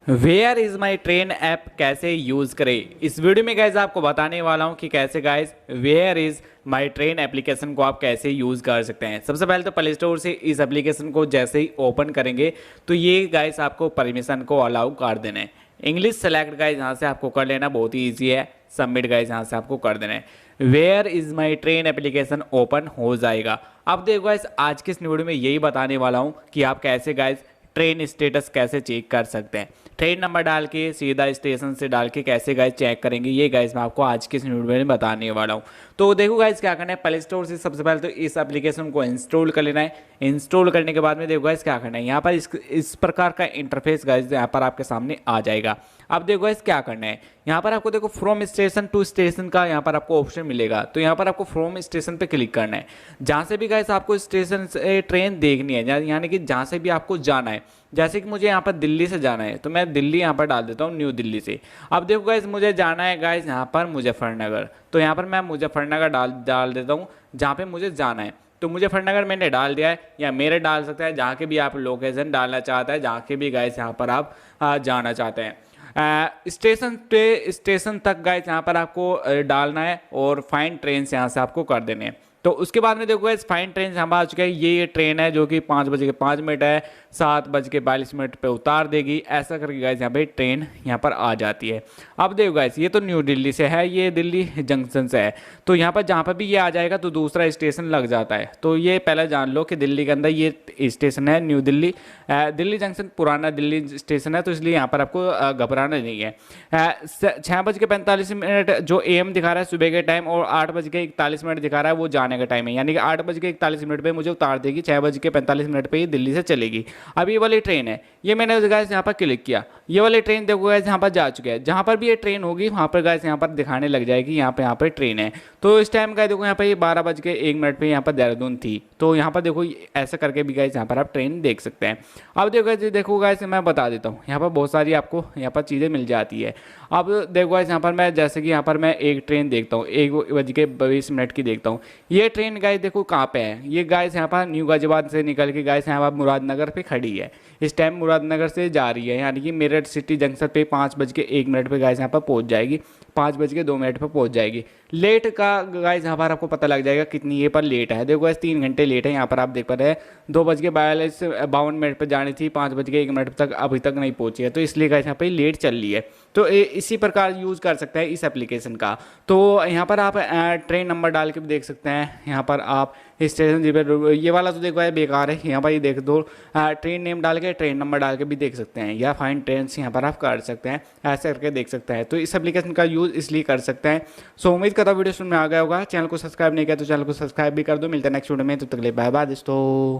Where is my train app कैसे use करें। इस वीडियो में गाइज आपको बताने वाला हूं कि कैसे guys where is my train application को आप कैसे यूज़ कर सकते हैं। सबसे पहले तो प्ले स्टोर से इस एप्लीकेशन को जैसे ही ओपन करेंगे तो ये गाइज आपको परमिशन को अलाउ कर देना है। इंग्लिश सेलेक्ट गाइज यहाँ से आपको कर लेना, बहुत ही ईजी है। सबमिट गाइज यहाँ से आपको कर देना है। Where is my train application open हो जाएगा। अब देखो गाइज आज के इस वीडियो में यही बताने वाला हूँ कि आप कैसे गाइज ट्रेन स्टेटस कैसे चेक कर सकते हैं। ट्रेन नंबर डाल के सीधा स्टेशन से डाल के कैसे गाइज चेक करेंगे, ये गाइज मैं आपको आज के इस वीडियो में बताने वाला हूँ। तो देखो गाइज क्या करना है, प्ले स्टोर से सबसे पहले तो इस एप्लीकेशन को इंस्टॉल कर लेना है। इंस्टॉल करने के बाद में देखो गाइज क्या करना है, यहाँ पर इस प्रकार का इंटरफेस गाइज यहाँ पर आपके सामने आ जाएगा। अब देखो गाइज क्या करना है, यहाँ पर आपको देखो फ्रॉम स्टेशन टू स्टेशन का यहाँ पर आपको ऑप्शन मिलेगा। तो यहाँ पर आपको फ्रॉम स्टेशन पे क्लिक करना है। जहाँ से भी गाइज आपको स्टेशन से ट्रेन देखनी है, यानी कि जहाँ से भी आपको जाना है। जैसे कि मुझे यहाँ पर दिल्ली से जाना है तो मैं दिल्ली यहाँ पर डाल देता हूँ, न्यू दिल्ली से। अब देखो गाइज मुझे जाना है गाइज यहाँ पर मुजफ्फरनगर, तो यहाँ पर मैं मुजफ्फरनगर डाल देता हूँ जहाँ पे मुझे जाना है। तो मुजफ्फरनगर मैंने डाल दिया है, या मेरे डाल सकता है जहाँ के भी आप लोकेशन डालना चाहता है, जहाँ के भी गाइज यहाँ पर आप जाना चाहते हैं। स्टेशन पे स्टेशन तक गाइज यहाँ पर आपको डालना है और फाइन ट्रेन से यहाँ से आपको कर देने हैं। तो उसके बाद में देखो गाइज फाइन ट्रेन यहाँ पर आ चुका है। ये ट्रेन है जो कि 5:05 है, 7:42 पे उतार देगी। ऐसा करके गाइज यहाँ पे ट्रेन यहाँ पर आ जाती है। अब देखो गाइज ये तो न्यू दिल्ली से है, ये दिल्ली जंक्शन से है। तो यहाँ पर जहाँ पर भी ये आ जाएगा तो दूसरा स्टेशन लग जाता है। तो ये पहले जान लो कि दिल्ली के अंदर ये स्टेशन है न्यू दिल्ली। दिल्ली जंक्शन पुराना दिल्ली स्टेशन है, तो इसलिए यहाँ पर आपको घबराना नहीं है। 6:45 जो AM दिखा रहा है सुबह के टाइम, और 8:41 दिखा रहा है वो जाने का टाइम है। यानी कि 8:41 पे मुझे उतार देगी, 6:45 पे ये दिल्ली से चलेगी। अब ये वाली ट्रेन है, ये मैंने गाइस यहाँ पर क्लिक किया। ये वाली ट्रेन देखो गाइस यहाँ पर जा चुके हैं। जहाँ पर भी ये ट्रेन होगी वहाँ पर गाइस यहाँ पर दिखाने लग जाएगी यहाँ पे ट्रेन है। तो इस टाइम का देखो यहाँ पर ये 12:01 पे यहाँ पर देहरादून थी। तो यहाँ पर देखो ऐसा करके भी गाइस यहाँ पर आप ट्रेन देख सकते हैं। अब देखो गाइस मैं बता देता हूँ, यहाँ पर बहुत सारी आपको यहाँ पर चीज़ें मिल जाती है। अब देखो गाइस यहाँ पर मैं जैसे कि यहाँ पर मैं एक ट्रेन देखता हूँ, 1:22 की देखता हूँ। ये ट्रेन गाइस देखो कहाँ पे है, ये गाइस यहाँ पर न्यू गाजियाबाद से निकल के गाइस यहाँ पर मुरादनगर पे खड़ी है। इस टाइम मुरादनगर से जा रही है, यानी कि मेरठ सिटी जंक्शन पे 5:01 पे गाइस यहाँ पर पहुँच जाएगी, 5:02 पे पहुँच जाएगी। लेट का गाइस यहाँ पर आपको पता लग जाएगा कितनी ये पर लेट है। देखो गाइस 3 घंटे लेट है। यहाँ पर आप देख पा रहे हैं 2:52 पर जानी थी, 5:01 तक अभी तक नहीं पहुँची है। तो इसलिए गाइस यहाँ पर लेट चल रही है। तो इसी प्रकार यूज़ कर सकते हैं इस एप्लीकेशन का। तो यहाँ पर आप ट्रेन नंबर डाल के भी देख सकते हैं। यहाँ पर आप स्टेशन जी पे, ये वाला तो देखो है बेकार है, यहाँ पर ये देख दो ट्रेन नेम डाल के ट्रेन नंबर डाल के भी देख सकते हैं, या फाइन ट्रेन से यहाँ पर आप कर सकते हैं, ऐसे करके देख सकते हैं। तो इस एप्लीकेशन का यूज़ इसलिए कर सकते हैं। सो उम्मीद करता हूँ वीडियो सुन में आ गया होगा। चैनल को सब्सक्राइब नहीं किया तो चैनल को सब्सक्राइब भी कर दो। मिलते हैं नेक्स्ट वीडियो में, तब तक के लिए बाय बाय दोस्तों।